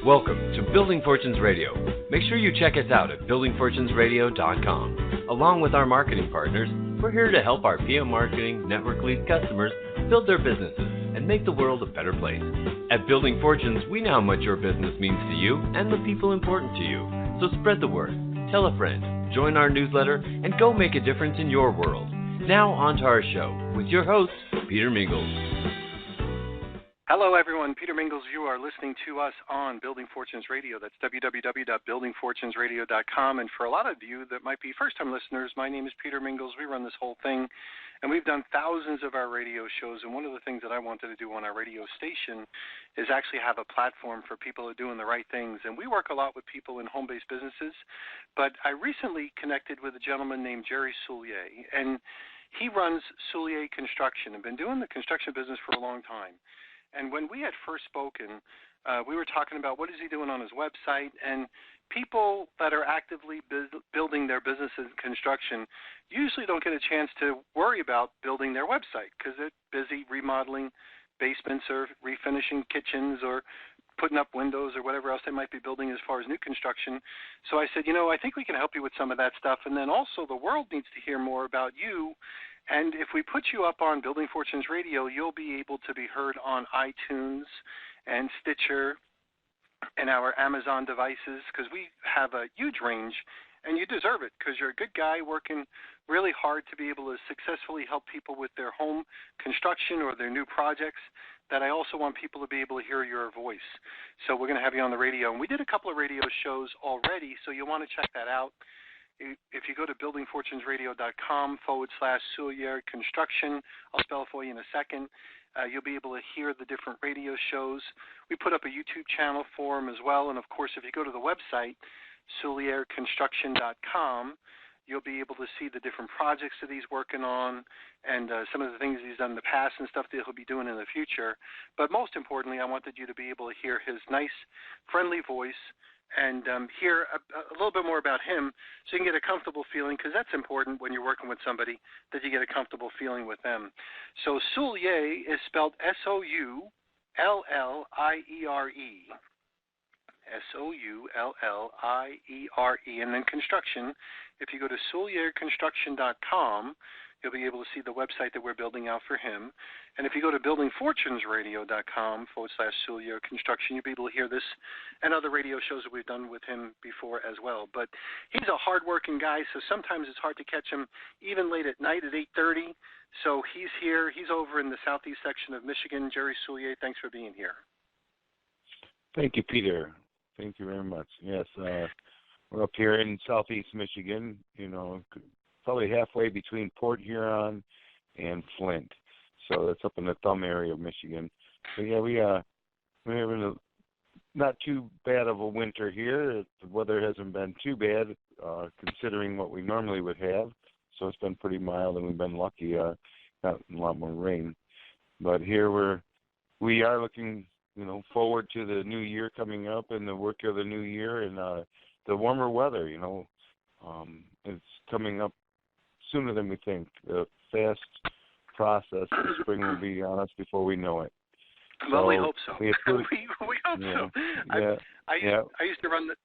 Welcome to Building Fortunes Radio. Make sure you check us out at buildingfortunesradio.com. Along with our marketing partners, we're here to help our PM Marketing Network Lead customers build their businesses and make the world a better place. At Building Fortunes, we know how much your business means to you and the people important to you. So spread the word, tell a friend, join our newsletter, and go make a difference in your world. Now on to our show with your host, Peter Mingils. Hello, everyone. Peter Mingils. You are listening to us on Building Fortunes Radio. That's www.buildingfortunesradio.com. And for a lot of you that might be first-time listeners, my name is Peter Mingils. We run this whole thing, and we've done thousands of our radio shows. And one of the things that I wanted to do on our radio station is actually have a platform for people who are doing the right things. And we work a lot with people in home-based businesses. But I recently connected with a gentleman named Jerry Soulliere, and he runs Soulliere Construction and been doing the construction business for a long time. And when we had first spoken, we were talking about what is he doing on his website. And people that are actively building their businesses in construction usually don't get a chance to worry about building their website because they're busy remodeling basements or refinishing kitchens or putting up windows or whatever else they might be building as far as new construction. So I said, I think we can help you with some of that stuff. And then also the world needs to hear more about you. And if we put you up on Building Fortunes Radio, you'll be able to be heard on iTunes and Stitcher and our Amazon devices because we have a huge range, and you deserve it because you're a good guy working really hard to be able to successfully help people with their home construction or their new projects, that I also want people to be able to hear your voice. So we're going to have you on the radio. And we did a couple of radio shows already, so you'll want to check that out. If you go to buildingfortunesradio.com/Soulliere Construction, I'll spell it for you in a second, you'll be able to hear the different radio shows. We put up a YouTube channel for him as well. And, of course, if you go to the website, SoulliereConstruction.com, you'll be able to see the different projects that he's working on and some of the things he's done in the past and stuff that he'll be doing in the future. But most importantly, I wanted you to be able to hear his nice, friendly voice and hear a little bit more about him so you can get a comfortable feeling, because that's important when you're working with somebody, that you get a comfortable feeling with them. So Soulliere is spelled Soulliere. Soulliere, and then construction. If you go to SoulliereConstruction.com, you'll be able to see the website that we're building out for him. And if you go to buildingfortunesradio.com/Soulliere Construction, you'll be able to hear this and other radio shows that we've done with him before as well. But he's a hardworking guy, so sometimes it's hard to catch him even late at night at 8:30. So he's here. He's over in the southeast section of Michigan. Jerry Soulliere, thanks for being here. Thank you, Peter. Thank you very much. Yes, we're up here in southeast Michigan, probably halfway between Port Huron and Flint. So that's up in the thumb area of Michigan. So yeah, we're having not too bad of a winter here. The weather hasn't been too bad considering what we normally would have. So it's been pretty mild, and we've been lucky, got a lot more rain. But here we are looking, forward to the new year coming up and the work of the new year and the warmer weather. It's coming up sooner than we think. The fast process of spring will be on us before we know it. Well, we hope so. We hope so. I used to run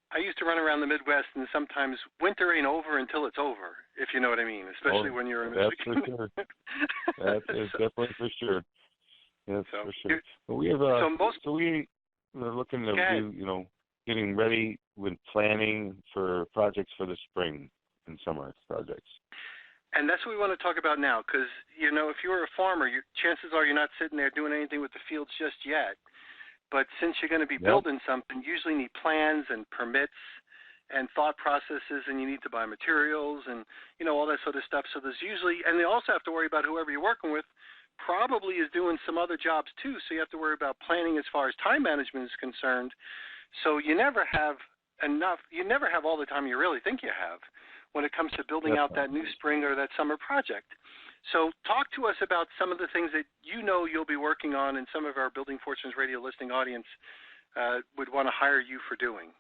around the Midwest, and sometimes winter ain't over until it's over, if you know what I mean. Especially when you're in Michigan. That's for sure. That is definitely for sure. Yes, for sure. But we have we're looking to do, getting ready with planning for projects for the spring and summer projects. And that's what we want to talk about now, because, if you're a farmer, chances are you're not sitting there doing anything with the fields just yet. But since you're going to be building something, you usually need plans and permits and thought processes, and you need to buy materials and, all that sort of stuff. So there's usually, and they also have to worry about whoever you're working with probably is doing some other jobs too. So you have to worry about planning as far as time management is concerned. So you never have all the time you really think you have when it comes to building out that new spring or that summer project. So talk to us about some of the things that you'll be working on and some of our Building Fortunes Radio listening audience would want to hire you for doing.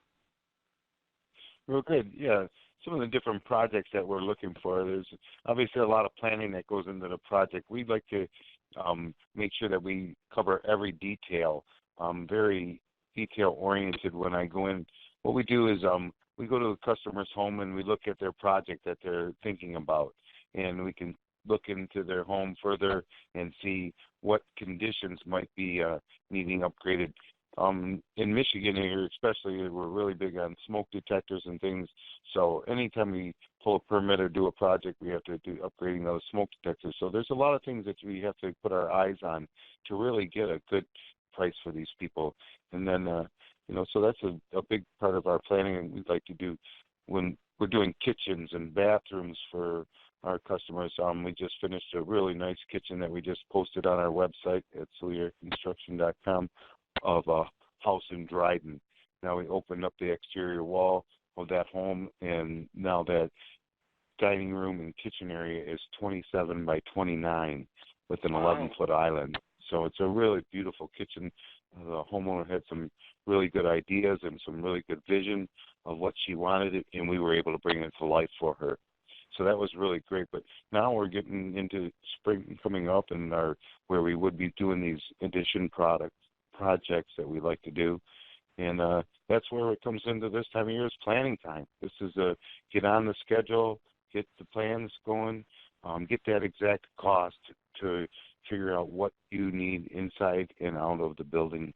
Well, good. Yeah, some of the different projects that we're looking for, there's obviously a lot of planning that goes into the project. We'd like to make sure that we cover every detail very detail-oriented when I go in. What we do is we go to the customer's home and we look at their project that they're thinking about, and we can look into their home further and see what conditions might be needing upgraded. In Michigan here especially, we're really big on smoke detectors and things, so anytime we pull a permit or do a project, we have to do upgrading those smoke detectors. So there's a lot of things that we have to put our eyes on to really get a good price for these people. And then, so that's a big part of our planning, and we'd like to do when we're doing kitchens and bathrooms for our customers. We just finished a really nice kitchen that we just posted on our website at SoulliereConstruction.com of a house in Dryden. Now we opened up the exterior wall of that home, and now that dining room and kitchen area is 27 by 29 with an 11-foot island. So it's a really beautiful kitchen. The homeowner had some really good ideas and some really good vision of what she wanted, and we were able to bring it to life for her. So that was really great. But now we're getting into spring coming up, and where we would be doing these addition projects that we like to do. And that's where it comes into this time of year is planning time. This is get on the schedule, get the plans going, get that exact cost to figure out what you need inside and out of the building.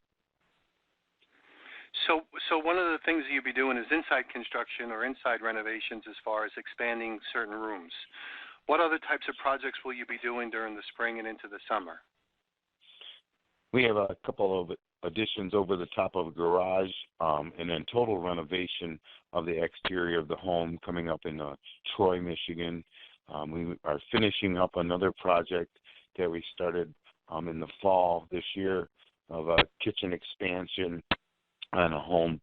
So one of the things that you'll be doing is inside construction or inside renovations as far as expanding certain rooms. What other types of projects will you be doing during the spring and into the summer? We have a couple of additions over the top of a garage, and then total renovation of the exterior of the home coming up in Troy, Michigan. We are finishing up another project that we started in the fall this year of a kitchen expansion on a home.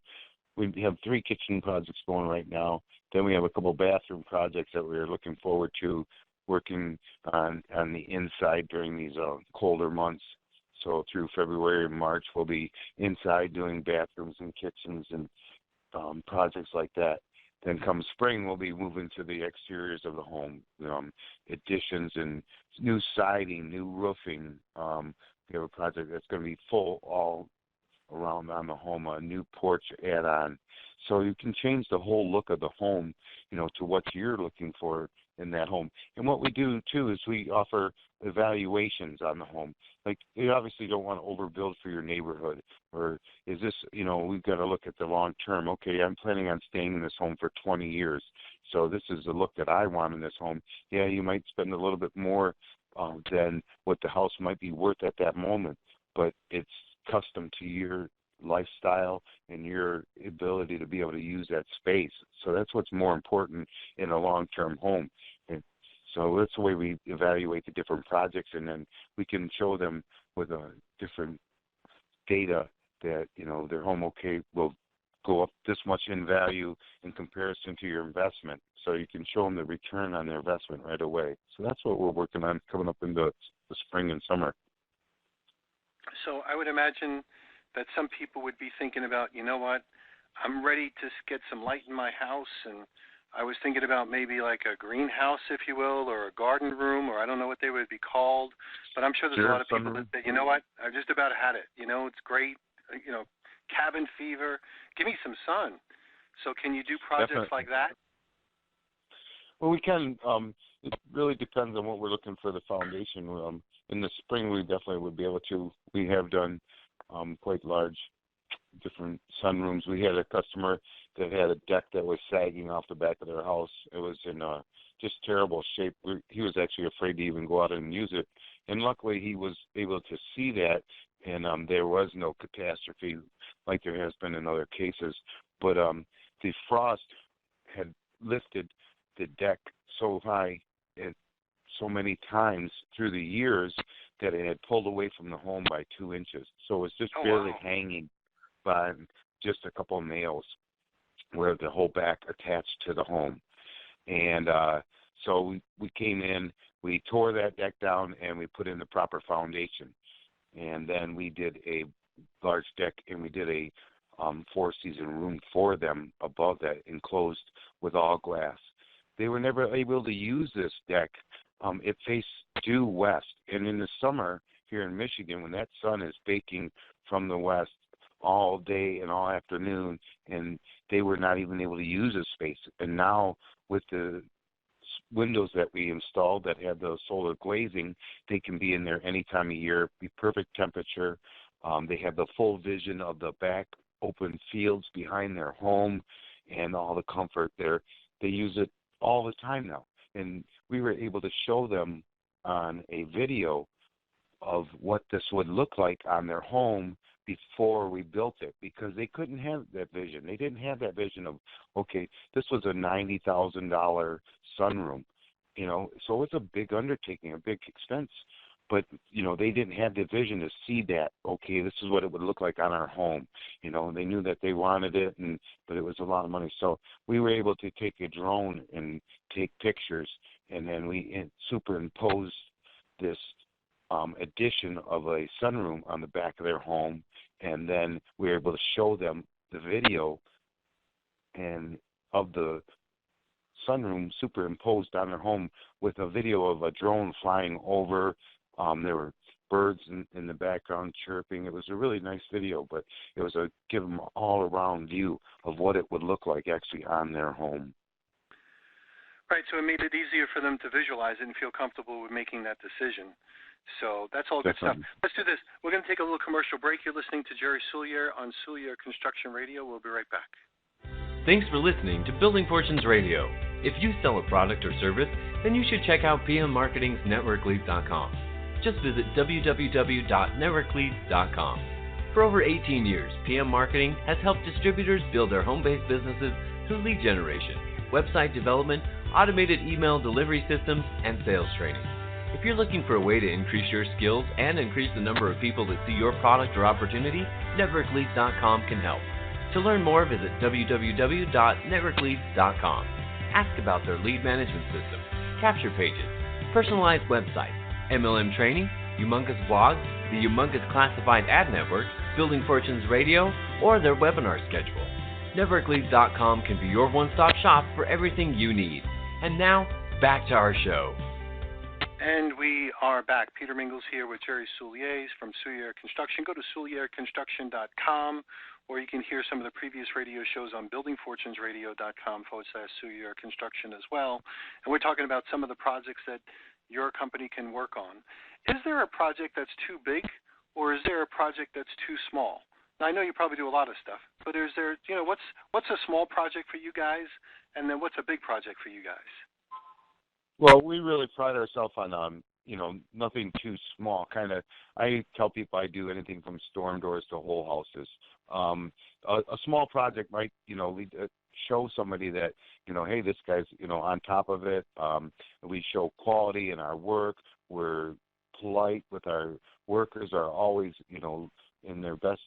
We have 3 kitchen projects going right now. Then we have a couple bathroom projects that we're looking forward to working on the inside during these colder months. So through February and March, we'll be inside doing bathrooms and kitchens and projects like that. Then come spring, we'll be moving to the exteriors of the home, additions and new siding, new roofing. We have a project that's going to be full all around on the home, a new porch add-on. So you can change the whole look of the home, to what you're looking for in that home. And what we do, too, is we offer evaluations on the home. Like, you obviously don't want to overbuild for your neighborhood. Or is this, we've got to look at the long term. Okay, I'm planning on staying in this home for 20 years. So this is the look that I want in this home. Yeah, you might spend a little bit more than what the house might be worth at that moment, but it's custom to your lifestyle and your ability to be able to use that space. So that's what's more important in a long-term home. And so that's the way we evaluate the different projects, and then we can show them with a different data that, their home, will go up this much in value in comparison to your investment. So you can show them the return on their investment right away. So that's what we're working on coming up into the spring and summer. So I would imagine that some people would be thinking about, what, I'm ready to get some light in my house, and I was thinking about maybe like a greenhouse, if you will, or a garden room, or I don't know what they would be called, but I'm sure there's a lot of people that say, what, I've just about had it. It's great, cabin fever, give me some sun. So can you do projects like that? Well, we can. It really depends on what we're looking for the foundation. In the spring, we definitely would be able to. We have done quite large different sunrooms. We had a customer that had a deck that was sagging off the back of their house. It was in just terrible shape. He was actually afraid to even go out and use it. And luckily, he was able to see that, and there was no catastrophe like there has been in other cases. But the frost had lifted the deck so high and so many times through the years that it had pulled away from the home by 2 inches. So it was just barely hanging by just a couple of nails where the whole back attached to the home. And so we came in, we tore that deck down, and we put in the proper foundation. And then we did a large deck, and we did a 4-season room for them above that, enclosed with all glass. They were never able to use this deck. It faced due west, and in the summer here in Michigan, when that sun is baking from the west, all day and all afternoon, and they were not even able to use the space. And now with the windows that we installed that have the solar glazing, they can be in there any time of year, be perfect temperature. They have the full vision of the back open fields behind their home and all the comfort there. They use it all the time now. And we were able to show them on a video of what this would look like on their home before we built it, because they couldn't have that vision. They didn't have that vision of, okay, this was a $90,000 sunroom, so it's a big undertaking, a big expense. But, they didn't have the vision to see that, okay, this is what it would look like on our home. They knew that they wanted it, but it was a lot of money. So we were able to take a drone and take pictures, and then we superimposed this addition of a sunroom on the back of their home, and then we were able to show them the video and of the sunroom superimposed on their home with a video of a drone flying over. There were birds in the background chirping. It was a really nice video, but it was give them all-around view of what it would look like actually on their home. Right, so it made it easier for them to visualize it and feel comfortable with making that decision. So that's all good stuff. Let's do this. We're going to take a little commercial break. You're listening to Jerry Soulliere on Soulliere Construction Radio. We'll be right back. Thanks for listening to Building Fortunes Radio. If you sell a product or service, then you should check out PM Marketing's NetworkLeads.com. Just visit www.networkleads.com. For over 18 years, PM Marketing has helped distributors build their home-based businesses through lead generation, website development, automated email delivery systems, and sales training. If you're looking for a way to increase your skills and increase the number of people that see your product or opportunity, NetworkLeads.com can help. To learn more, visit www.networkleads.com. Ask about their lead management system, capture pages, personalized websites, MLM training, humongous blogs, the humongous classified ad network, Building Fortunes Radio, or their webinar schedule. NetworkLeads.com can be your one-stop shop for everything you need. And now, back to our show. And we are back. Peter Mingils here with Jerry Soulliere from Soulliere Construction. Go to SoulliereConstruction.com, or you can hear some of the previous radio shows on BuildingFortunesRadio.com/Soulliere Construction as well. And we're talking about some of the projects that your company can work on. Is there a project that's too big, or is there a project that's too small? Now, I know you probably do a lot of stuff, but is there, what's a small project for you guys, and then what's a big project for you guys? Well, we really pride ourselves on, nothing too small. I tell people I do anything from storm doors to whole houses. A small project might, show somebody that, hey, this guy's, on top of it. We show quality in our work. We're polite with our workers, are always, in their best,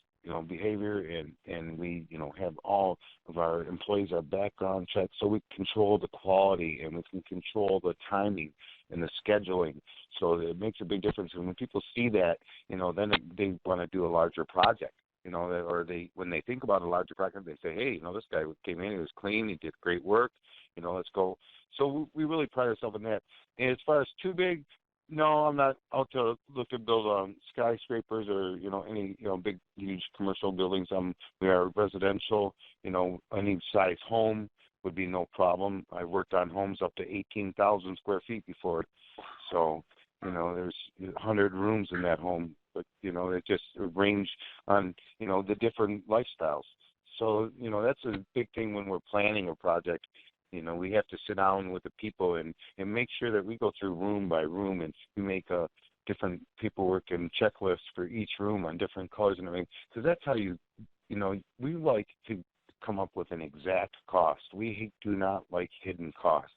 behavior, and we, have all of our employees are background checked, so we control the quality and we can control the timing and the scheduling. So it makes a big difference. And when people see that, then they want to do a larger project. When they think about a larger project, they say, hey, this guy came in, he was clean, he did great work, let's go. So we really pride ourselves in that. And as far as too big, no, I'm not out to look to build skyscrapers or, any, big, huge commercial buildings. We are residential, any size home would be no problem. I've worked on homes up to 18,000 square feet before. So, there's 100 rooms in that home. But, it just range on, the different lifestyles. So, that's a big thing when we're planning a project. We have to sit down with the people and make sure that we go through room by room, and we make a different paperwork and checklists for each room on different colors and everything. Because that's how we like to come up with an exact cost. We do not like hidden costs.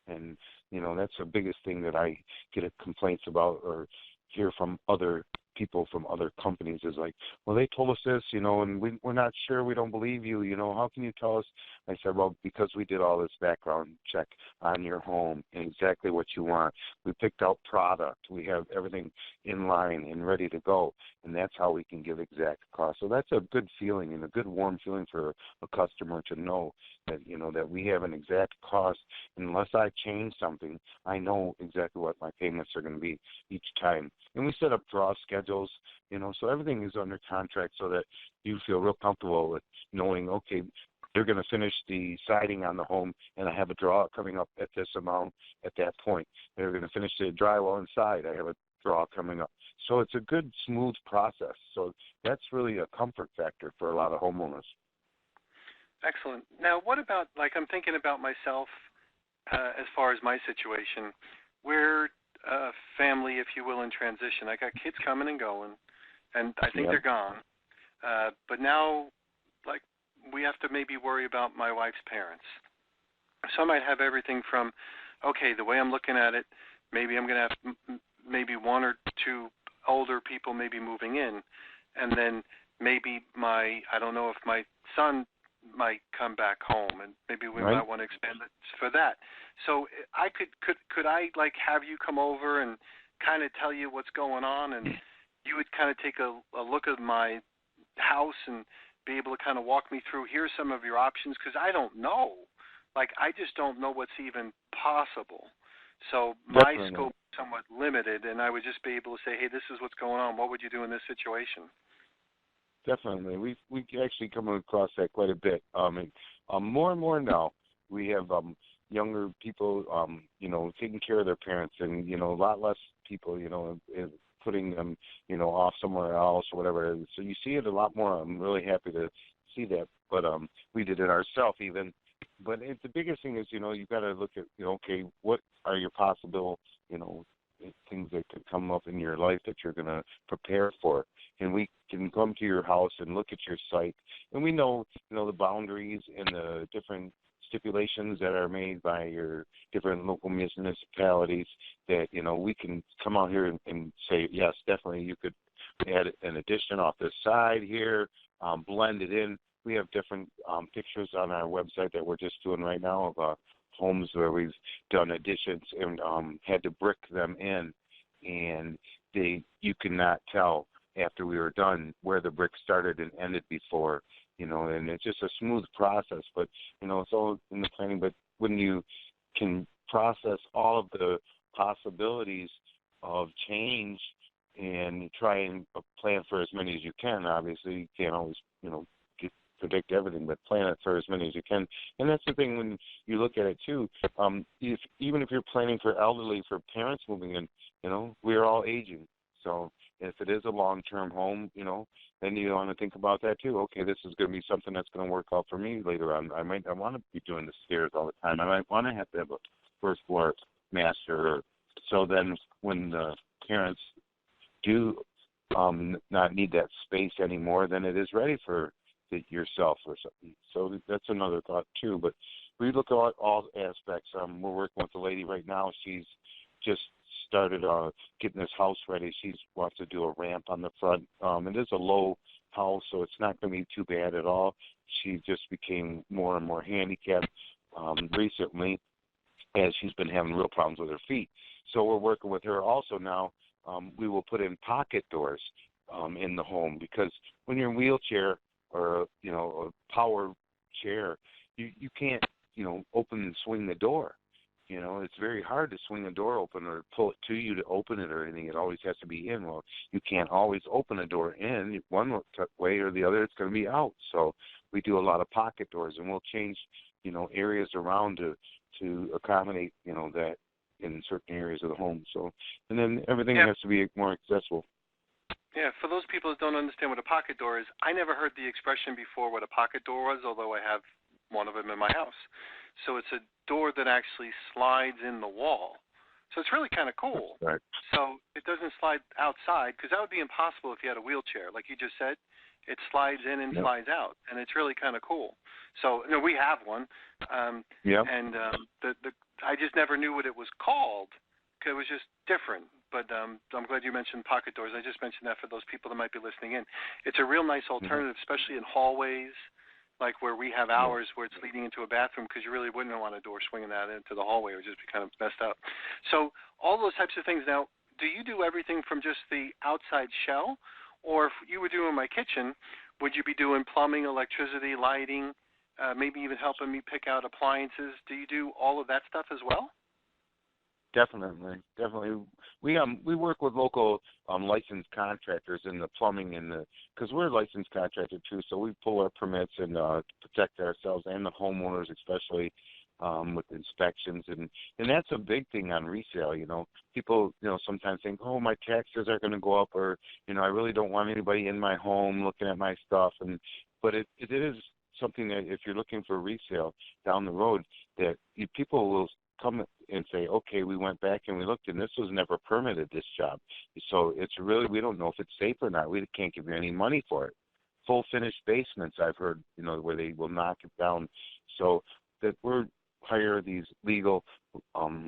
And, that's the biggest thing that I get complaints about or hear from other people from other companies is like, well, they told us this, and we're not sure, we don't believe you, how can you tell us? I said, well, because we did all this background check on your home and exactly what you want. We picked out product. We have everything in line and ready to go, and that's how we can give exact cost. So that's a good feeling and a good warm feeling for a customer to know that, that we have an exact cost. Unless I change something, I know exactly what my payments are going to be each time. And we set up draw schedules modules, so everything is under contract so that you feel real comfortable with knowing, okay, they're going to finish the siding on the home, and I have a draw coming up at this amount at that point. They're going to finish the drywall inside. I have a draw coming up. So it's a good, smooth process. So that's really a comfort factor for a lot of homeowners. Excellent. Now, what about, I'm thinking about myself as far as my situation. We're a family, if you will, in transition. I got kids coming and going, and I think they're gone. But now, we have to maybe worry about my wife's parents. So I might have everything from, okay, the way I'm looking at it, maybe I'm going to have maybe one or two older people maybe moving in, and then maybe I don't know if my son might come back home, and maybe we might want to expand it for that. So I could I have you come over and kind of tell you what's going on, and you would kind of take a look at my house and be able to kind of walk me through, here's some of your options, because I don't know. I just don't know what's even possible. So my scope is somewhat limited, and I would just be able to say, hey, this is what's going on. What would you do in this situation? Definitely. We actually come across that quite a bit. More and more now, we have younger people, taking care of their parents, and, a lot less people, putting them, off somewhere else or whatever. So you see it a lot more. I'm really happy to see that. But we did it ourselves even. But the biggest thing is, you've got to look at, okay, what are your possible, things that could come up in your life that you're going to prepare for. And we can come to your house and look at your site. And we know, the boundaries and the different stipulations that are made by your different local municipalities that, we can come out here and say, yes, definitely you could add an addition off the side here, blend it in. We have different pictures on our website that we're just doing right now of homes where we've done additions and had to brick them in, and you cannot tell after we were done where the brick started and ended before, and it's just a smooth process. But, it's all in the planning. But when you can process all of the possibilities of change and try and plan for as many as you can, obviously you can't always, predict everything, but plan it for as many as you can. And that's the thing when you look at it too. Even if you're planning for elderly, for parents moving in, we're all aging. So if it is a long-term home, then you want to think about that too. Okay, this is going to be something that's going to work out for me later on. I want to be doing the stairs all the time. I might want to have a first floor master. So then when the parents do not need that space anymore, then it is ready for yourself or something. So that's another thought too. But we look at all aspects. We're working with a lady right now. She's just started getting this house ready. She wants to do a ramp on the front. It is a low house, so it's not going to be too bad at all. She just became more and more handicapped recently as she's been having real problems with her feet. So we're working with her also now. We will put in pocket doors in the home, because when you're in a wheelchair or a power chair, you can't open and swing the door. It's very hard to swing the door open or pull it to you to open it or anything. It always has to be in. Well, you can't always open a door in one way or the other. It's going to be out. So we do a lot of pocket doors, and we'll change areas around to accommodate that in certain areas of the home. So, and then everything has to be more accessible. Yeah, for those people that don't understand what a pocket door is, I never heard the expression before what a pocket door was, although I have one of them in my house. So it's a door that actually slides in the wall. So it's really kind of cool. Right. So it doesn't slide outside, because that would be impossible if you had a wheelchair. Like you just said, it slides in and slides out, and it's really kind of cool. So we have one, and I just never knew what it was called, because it was just different. But I'm glad you mentioned pocket doors. I just mentioned that for those people that might be listening in. It's a real nice alternative, especially in hallways, like where we have ours where it's leading into a bathroom, because you really wouldn't want a door swinging that into the hallway. It would just be kind of messed up. So all those types of things. Now, do you do everything from just the outside shell? Or if you were doing my kitchen, would you be doing plumbing, electricity, lighting, maybe even helping me pick out appliances? Do you do all of that stuff as well? Definitely. We work with local licensed contractors in the plumbing and because we're a licensed contractor too, so we pull our permits and protect ourselves and the homeowners especially with inspections and that's a big thing on resale. People sometimes think, oh, my taxes are going to go up, or I really don't want anybody in my home looking at my stuff, but it is something that if you're looking for resale down the road, that people will come and say, okay, we went back and we looked and this was never permitted, this job. So it's really, we don't know if it's safe or not. We can't give you any money for it. Full finished basements, I've heard, where they will knock it down. So that we're hire these legal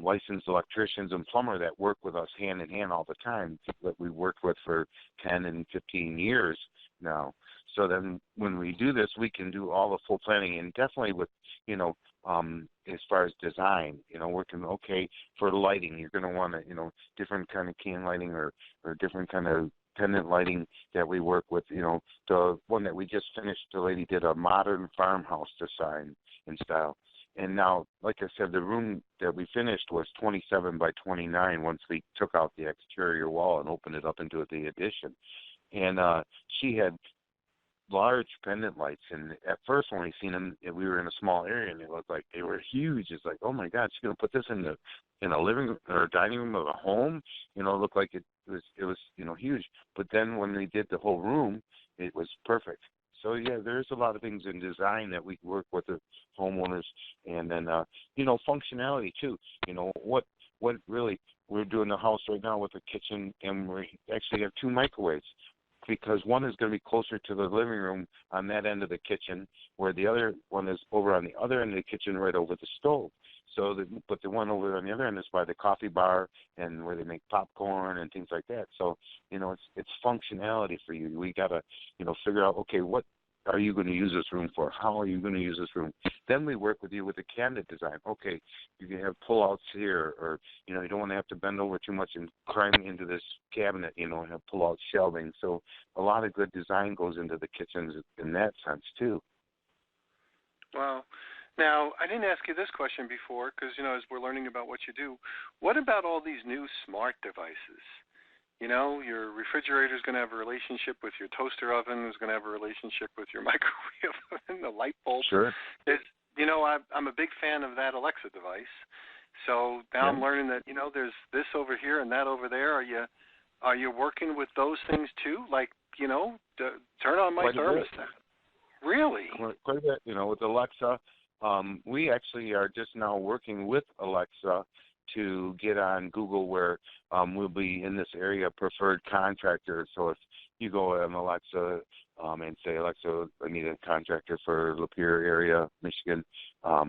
licensed electricians and plumber that work with us hand in hand all the time, that we worked with for 10 and 15 years now. So then when we do this, we can do all the full planning, and definitely with, as far as design, working, okay, for lighting, you're going to want to, different kind of can lighting or different kind of pendant lighting that we work with. The one that we just finished, the lady did a modern farmhouse design and style. And now, like I said, the room that we finished was 27 by 29 once we took out the exterior wall and opened it up into the addition. And she had large pendant lights, and at first when we seen them, we were in a small area, and they looked like they were huge. It's like, oh my God, she's gonna put this in a living room or dining room of a home. It looked like it was huge. But then when we did the whole room, it was perfect. So yeah, there's a lot of things in design that we work with the homeowners, and then functionality too. What really, we're doing the house right now with a kitchen, and we actually have 2 microwaves, because one is going to be closer to the living room on that end of the kitchen, where the other one is over on the other end of the kitchen, right over the stove. But the one over on the other end is by the coffee bar and where they make popcorn and things like that. So, it's functionality for you. We got to, figure out, okay, what are you going to use this room for? How are you going to use this room? Then we work with you with the cabinet design. Okay, you can have pull-outs here, or, you don't want to have to bend over too much and climb into this cabinet, and have pull-out shelving. So a lot of good design goes into the kitchens in that sense, too. Wow. Now, I didn't ask you this question before because, as we're learning about what you do, what about all these new smart devices? Your refrigerator is going to have a relationship with your toaster oven, is going to have a relationship with your microwave oven, the light bulb. Sure. I'm a big fan of that Alexa device. So now I'm learning that, there's this over here and that over there. Are you working with those things too? Like, turn on my thermostat. Really? Quite a bit. With Alexa, we actually are just now working with Alexa to get on Google, where we'll be in this area preferred contractor. So if you go on Alexa and say, Alexa, I need a contractor for Lapeer area, Michigan,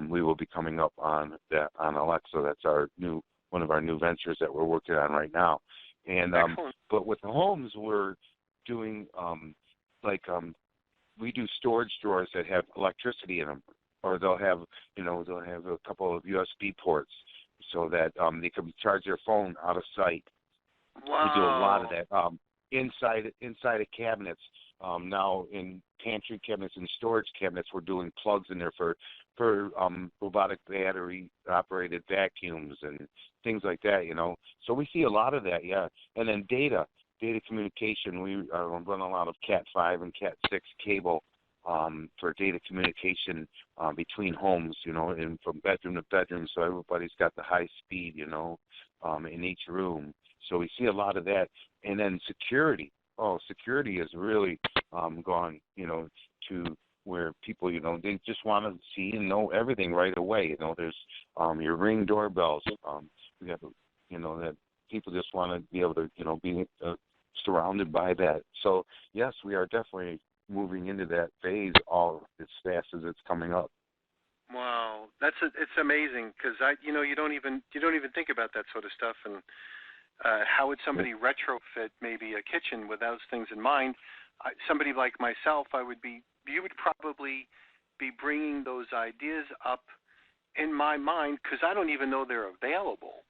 we will be coming up on Alexa. That's one of our new ventures that we're working on right now. And but with the homes, we're doing we do storage drawers that have electricity in them, or they'll have a couple of USB ports, so that they can charge their phone out of sight. Wow. We do a lot of that inside of cabinets. Now in pantry cabinets and storage cabinets, we're doing plugs in there for robotic battery operated vacuums and things like that. So we see a lot of that, yeah. And then data communication. We run a lot of Cat 5 and Cat 6 cable for data communication between homes, and from bedroom to bedroom, so everybody's got the high speed, in each room. So we see a lot of that. And then security. Security has really gone, to where people, they just want to see and know everything right away. There's your Ring doorbells. We have, that people just want to be able to, be surrounded by that. So, yes, we are definitely moving into that phase all as fast as it's coming up. Wow, it's amazing, because you don't even think about that sort of stuff, and how would somebody retrofit maybe a kitchen with those things in mind? Somebody like myself, you would probably be bringing those ideas up in my mind, because I don't even know they're available.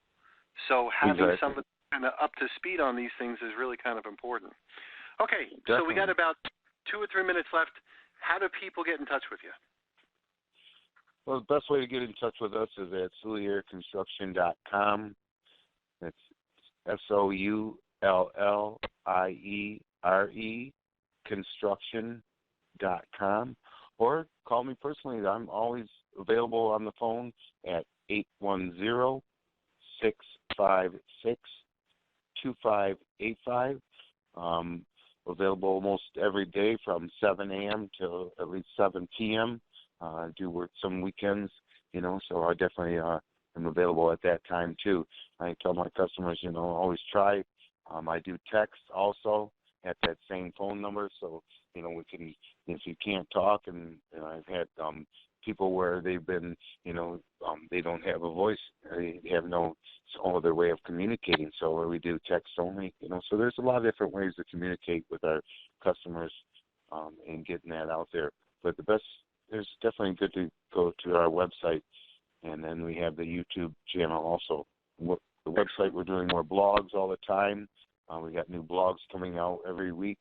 So having somebody kind of up to speed on these things is really kind of important. Okay, definitely. So we got about 2 or 3 minutes left. How do people get in touch with you? Well, the best way to get in touch with us is at SoullièreConstruction.com. That's SOULLIERE construction.com, or call me personally. I'm always available on the phone at 810-656-2585. Available almost every day from 7 a.m. till at least 7 p.m. I do work some weekends, so I definitely am available at that time too. I tell my customers, always try. I do text also at that same phone number, so we can, if you can't talk, and I've had people where they've been, they don't have a voice, they have no other way of communicating, so we do text only, so there's a lot of different ways to communicate with our customers and getting that out there. But the best, it's definitely good to go to our website, and then we have the YouTube channel also. The website, we're doing more blogs all the time. We got new blogs coming out every week.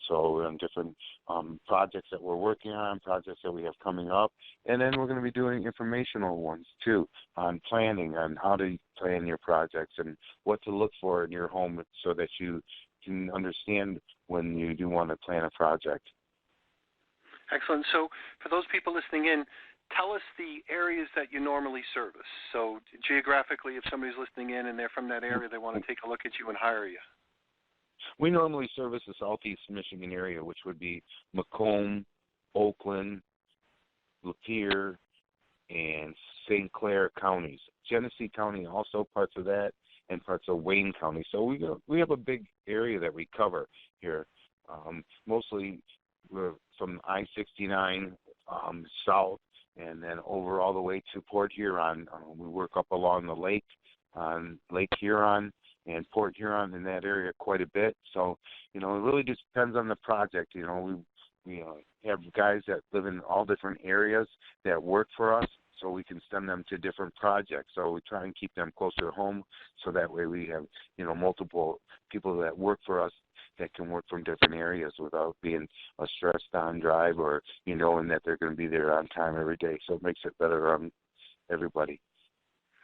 So different projects that we're working on, projects that we have coming up, and then we're going to be doing informational ones too on planning, on how to plan your projects and what to look for in your home so that you can understand when you do want to plan a project. Excellent. So for those people listening in, tell us the areas that you normally service. So geographically, if somebody's listening in and they're from that area, they want to take a look at you and hire you. We normally service the southeast Michigan area, which would be Macomb, Oakland, Lapeer, and St. Clair counties. Genesee County also parts of that, and parts of Wayne County. So we have a big area that we cover here. Mostly we're from I-69 south, and then over all the way to Port Huron. We work up along the lake, on Lake Huron and Port Huron, in that area quite a bit. So, it really just depends on the project. We have guys that live in all different areas that work for us, so we can send them to different projects. So we try and keep them closer to home, so that way we have, multiple people that work for us that can work from different areas without being a stressed-on drive, or, knowing that they're going to be there on time every day. So it makes it better on everybody.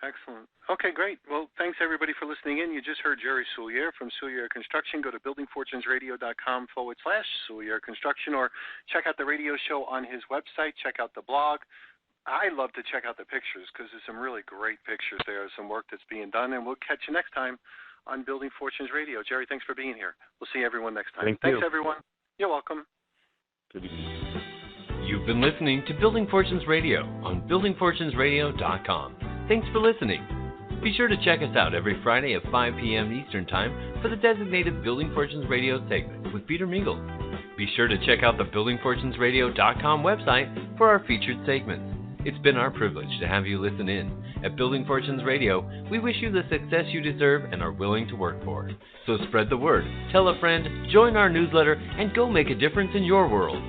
Excellent. Okay, great. Well, thanks, everybody, for listening in. You just heard Jerry Soulliere from Soulliere Construction. Go to buildingfortunesradio.com/Soulliere Construction, or check out the radio show on his website. Check out the blog. I love to check out the pictures because there's some really great pictures there, some work that's being done, and we'll catch you next time on Building Fortunes Radio. Jerry, thanks for being here. We'll see everyone next time. Thanks, everyone. You're welcome. Good evening. You've been listening to Building Fortunes Radio on buildingfortunesradio.com. Thanks for listening. Be sure to check us out every Friday at 5 p.m. Eastern Time for the designated Building Fortunes Radio segment with Peter Mingils. Be sure to check out the buildingfortunesradio.com website for our featured segments. It's been our privilege to have you listen in. At Building Fortunes Radio, we wish you the success you deserve and are willing to work for. So spread the word, tell a friend, join our newsletter, and go make a difference in your world.